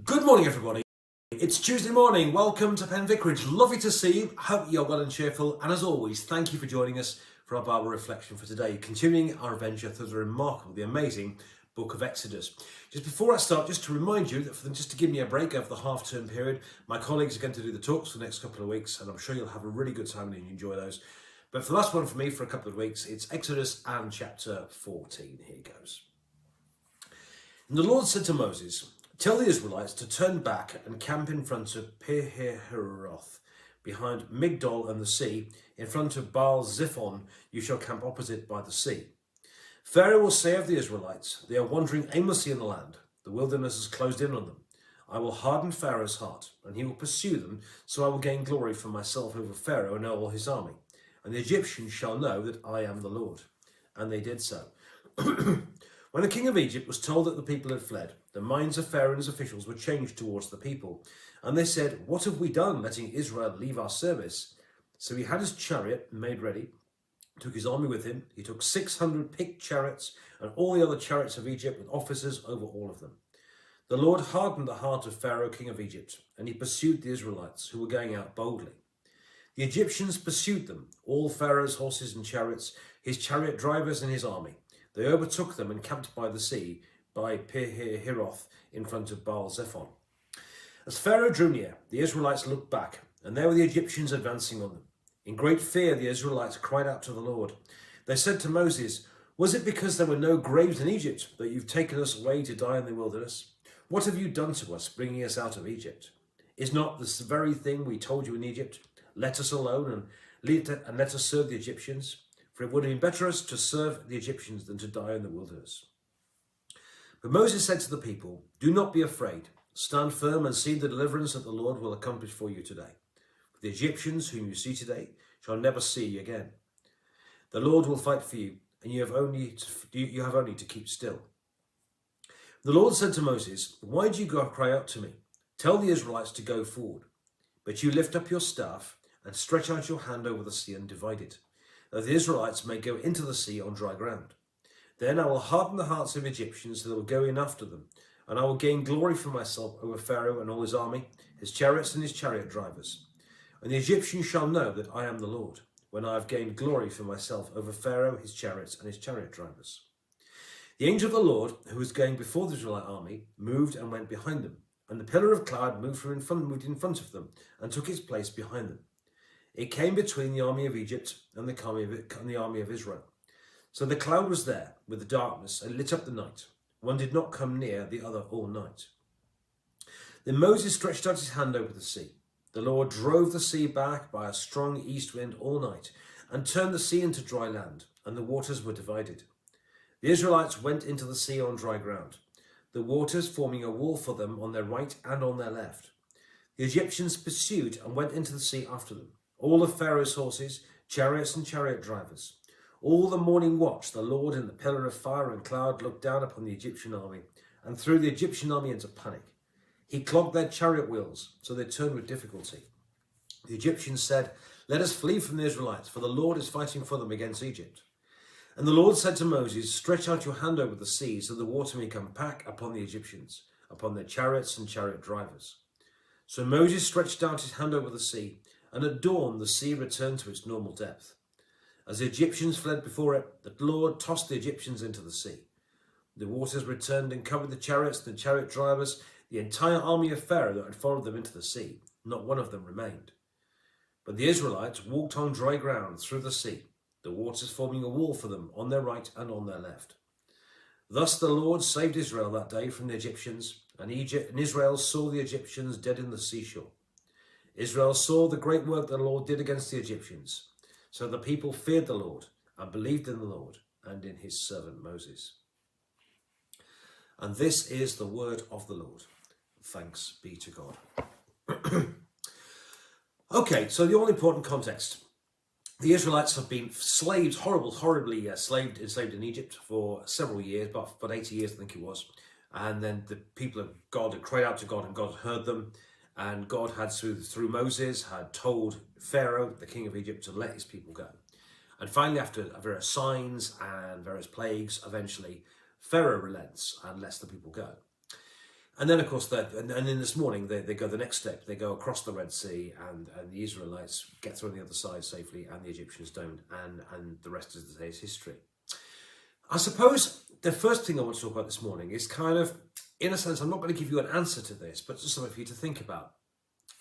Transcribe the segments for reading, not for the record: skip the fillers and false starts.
Good morning, everybody. It's Tuesday morning. Welcome to Penn Vicarage. Lovely to see you. Hope you're well and cheerful. And as always, thank you for joining us for our Bible reflection for today, continuing our adventure through the remarkable, the amazing book of Exodus. Just before I start, just to remind you that for them just to give me a break over the half-term period, my colleagues are going to do the talks for the next couple of weeks, and I'm sure you'll have a really good time and enjoy those. But for the last one for me, for a couple of weeks, it's Exodus and chapter 14. Here goes. And the Lord said to Moses, "Tell the Israelites to turn back and camp in front of Pi-hahiroth, behind Migdol and the sea, in front of Baal-zephon. You shall camp opposite by the sea. Pharaoh will say of the Israelites, they are wandering aimlessly in the land. The wilderness has closed in on them. I will harden Pharaoh's heart, and he will pursue them, so I will gain glory for myself over Pharaoh and all his army. And the Egyptians shall know that I am the Lord." And they did so. When the king of Egypt was told that the people had fled, the minds of Pharaoh and his officials were changed towards the people. And they said, "What have we done, letting Israel leave our service?" So he had his chariot made ready, took his army with him. He took 600 picked chariots and all the other chariots of Egypt with officers over all of them. The Lord hardened the heart of Pharaoh, king of Egypt, and he pursued the Israelites, who were going out boldly. The Egyptians pursued them, all Pharaoh's horses and chariots, his chariot drivers and his army. They overtook them and camped by the sea, by Pi-hahiroth, in front of Baal-zephon. As Pharaoh drew near, the Israelites looked back, and there were the Egyptians advancing on them. In great fear, the Israelites cried out to the Lord. They said to Moses, "Was it because there were no graves in Egypt that you've taken us away to die in the wilderness? What have you done to us, bringing us out of Egypt? Is not this the very thing we told you in Egypt? Let us alone and let us serve the Egyptians. For it would have been better us to serve the Egyptians than to die in the wilderness." But Moses said to the people, "Do not be afraid. Stand firm and see the deliverance that the Lord will accomplish for you today. For the Egyptians whom you see today shall never see again. The Lord will fight for you, and you have only to keep still." The Lord said to Moses, "Why do you cry out to me? Tell the Israelites to go forward. But you lift up your staff and stretch out your hand over the sea and divide it, that the Israelites may go into the sea on dry ground. Then I will harden the hearts of Egyptians so they will go in after them, and I will gain glory for myself over Pharaoh and all his army, his chariots and his chariot drivers. And the Egyptians shall know that I am the Lord, when I have gained glory for myself over Pharaoh, his chariots and his chariot drivers." The angel of the Lord, who was going before the Israelite army, moved and went behind them, and the pillar of cloud moved in front of them and took its place behind them. It came between the army of Egypt and the army of Israel. So the cloud was there with the darkness and lit up the night. One did not come near the other all night. Then Moses stretched out his hand over the sea. The Lord drove the sea back by a strong east wind all night and turned the sea into dry land, and the waters were divided. The Israelites went into the sea on dry ground, the waters forming a wall for them on their right and on their left. The Egyptians pursued and went into the sea after them, all of Pharaoh's horses, chariots and chariot drivers. All the morning watch, the Lord in the pillar of fire and cloud looked down upon the Egyptian army and threw the Egyptian army into panic. He clogged their chariot wheels, so they turned with difficulty. The Egyptians said, "Let us flee from the Israelites, for the Lord is fighting for them against Egypt." And the Lord said to Moses, "Stretch out your hand over the sea, so the water may come back upon the Egyptians, upon their chariots and chariot drivers." So Moses stretched out his hand over the sea, and at dawn the sea returned to its normal depth. As the Egyptians fled before it, the Lord tossed the Egyptians into the sea. The waters returned and covered the chariots and the chariot drivers, the entire army of Pharaoh that had followed them into the sea. Not one of them remained. But the Israelites walked on dry ground through the sea, the waters forming a wall for them on their right and on their left. Thus the Lord saved Israel that day from the Egyptians, and Israel saw the Egyptians dead in the seashore. Israel saw the great work the Lord did against the Egyptians. So the people feared the Lord and believed in the Lord and in his servant Moses. And this is the word of the Lord. Thanks be to God. Okay, so the all-important context. The Israelites have been slaves, horribly enslaved in Egypt for several years, about 80 years I think it was. And then the people of God had cried out to God, and God heard them. And God had, through Moses, had told Pharaoh, the king of Egypt, to let his people go. And finally, after various signs and various plagues, eventually Pharaoh relents and lets the people go. And then, of course, and then this morning, they go the next step. They go across the Red Sea, and the Israelites get through on the other side safely, and the Egyptians don't. And the rest of the day's history. I suppose the first thing I want to talk about this morning is kind of, in a sense, I'm not going to give you an answer to this, but just something for you to think about.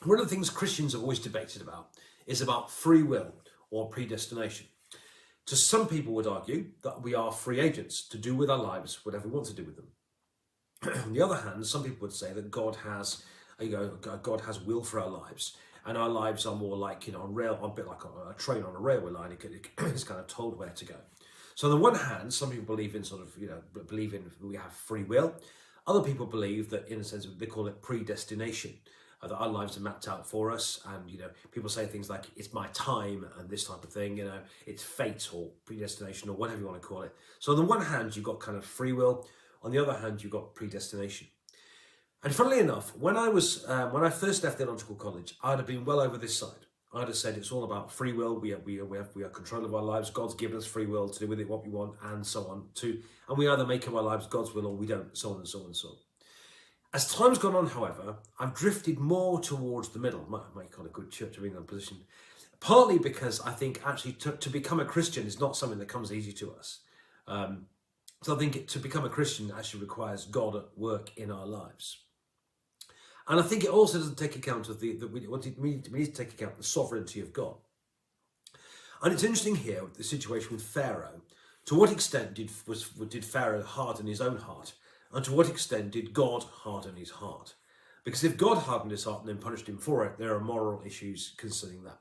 One of the things Christians have always debated about is about free will or predestination. So some people would argue that we are free agents to do with our lives whatever we want to do with them. On the other hand, some people would say that God has will for our lives, and our lives are more like a bit like a train on a railway line. It's kind of told where to go. So on the one hand, some people believe in we have free will. Other people believe that, in a sense, they call it predestination, that our lives are mapped out for us. And people say things like it's my time and this type of thing. It's fate or predestination or whatever you want to call it. So on the one hand, you've got kind of free will. On the other hand, you've got predestination. And funnily enough, when I first left theological college, I'd have been well over this side. I'd have said it's all about free will. We have control of our lives. God's given us free will to do with it what we want, and so on. And we either make of our lives God's will or we don't, so on and so on and so on. As time's gone on, however, I've drifted more towards the middle, might call it a good Church of England position, partly because I think actually to become a Christian is not something that comes easy to us. So I think to become a Christian actually requires God at work in our lives. And I think it also doesn't take account of we need to take account of the sovereignty of God. And it's interesting here with the situation with Pharaoh. To what extent did Pharaoh harden his own heart? And to what extent did God harden his heart? Because if God hardened his heart and then punished him for it, there are moral issues concerning that.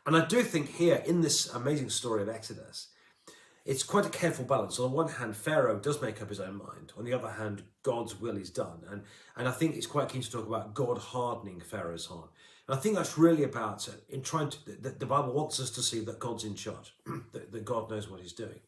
And I do think here in this amazing story of Exodus, it's quite a careful balance. On the one hand, Pharaoh does make up his own mind. On the other hand, God's will is done. And I think it's quite keen to talk about God hardening Pharaoh's heart. And I think that's really about the Bible wants us to see that God's in charge, that God knows what he's doing.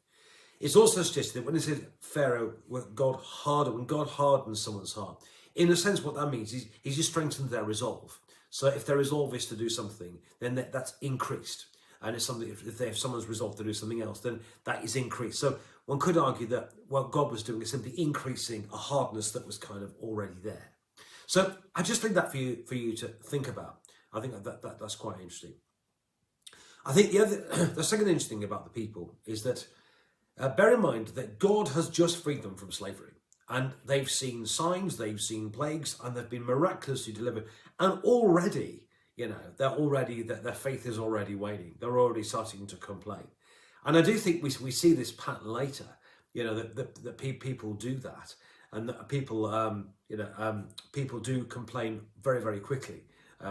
It's also suggested that when it said Pharaoh, when God hardens someone's heart, in a sense what that means is he's just strengthened their resolve. So if their resolve is to do something, then that's increased. And it's something, if someone's resolved to do something else, then that is increased. So one could argue that what God was doing is simply increasing a hardness that was kind of already there. So I just think that for you to think about. I think that's quite interesting. I think the second interesting thing about the people is that bear in mind that God has just freed them from slavery. And they've seen signs, they've seen plagues, and they've been miraculously delivered. And already, their faith is already waning. They're already starting to complain. And I do think we see this pattern later, that people do that. And that people do complain very, very quickly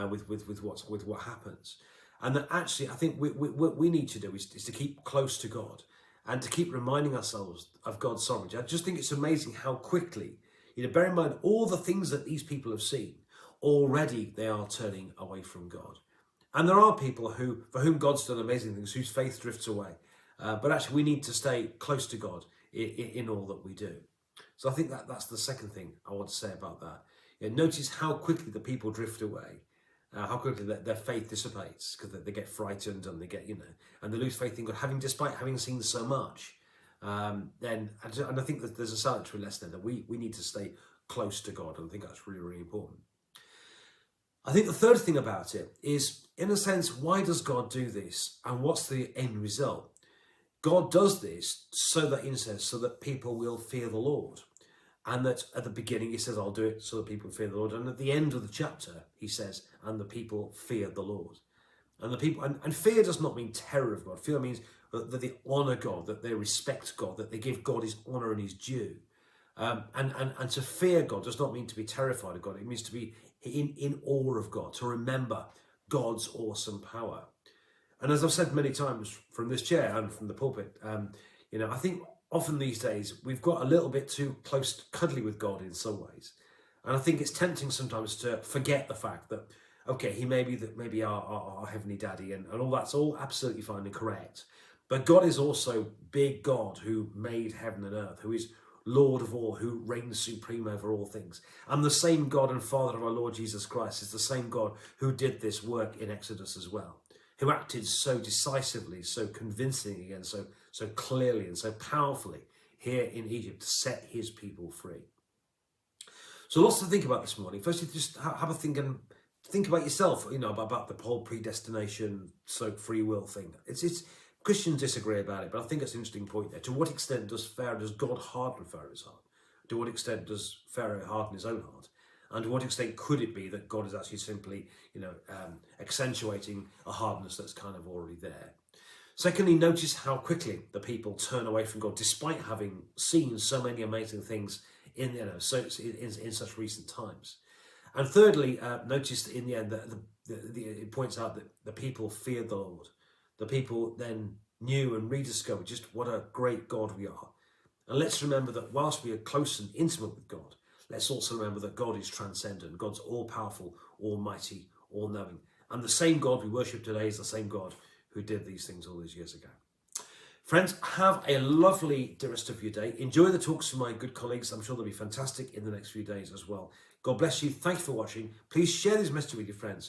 with what happens. And that actually, I think what we need to do is to keep close to God and to keep reminding ourselves of God's sovereignty. I just think it's amazing how quickly, bear in mind all the things that these people have seen, already they are turning away from God. And there are people for whom God's done amazing things, whose faith drifts away. But actually we need to stay close to God in all that we do. So I think that's the second thing I want to say about that. Notice how quickly the people drift away, how quickly their faith dissipates, because they get frightened and they get, and they lose faith in God, despite having seen so much. And I think that there's a salutary lesson there that we need to stay close to God, and I think that's really, really important. I think the third thing about it is, in a sense, why does God do this, and what's the end result? God does this so that people will fear the Lord. And that at the beginning he says, I'll do it so that people fear the Lord. And at the end of the chapter, he says, and the people feared the Lord. And the people, and fear does not mean terror of God. Fear means that they honour God, that they respect God, that they give God his honour and his due. And to fear God does not mean to be terrified of God. It means to be in awe of God, to remember God's awesome power. And as I've said many times from this chair and from the pulpit, I think often these days we've got a little bit too close, cuddly with God in some ways. And I think it's tempting sometimes to forget the fact that, okay, he may be our heavenly daddy and all that's all absolutely fine and correct. But God is also big God who made heaven and earth, who is Lord of all, who reigns supreme over all things. And the same God and Father of our Lord Jesus Christ is the same God who did this work in Exodus as well, who acted so decisively, so convincingly, and so clearly and so powerfully here in Egypt to set his people free. So lots to think about this morning. Firstly, just have a think and think about yourself, about the whole predestination, so free will thing. It's Christians disagree about it, but I think it's an interesting point there. To what extent does God harden Pharaoh's heart? To what extent does Pharaoh harden his own heart? And to what extent could it be that God is actually simply, accentuating a hardness that's kind of already there? Secondly, notice how quickly the people turn away from God, despite having seen so many amazing things in such recent times. And thirdly, notice in the end that it points out that the people feared the Lord. The people then knew and rediscovered just what a great God we are. And let's remember that whilst we are close and intimate with God, let's also remember that God is transcendent. God's all-powerful, almighty, all-knowing. And the same God we worship today is the same God who did these things all those years ago. Friends, have a lovely rest of your day. Enjoy the talks from my good colleagues. I'm sure they'll be fantastic in the next few days as well. God bless you. Thanks for watching. Please share this message with your friends.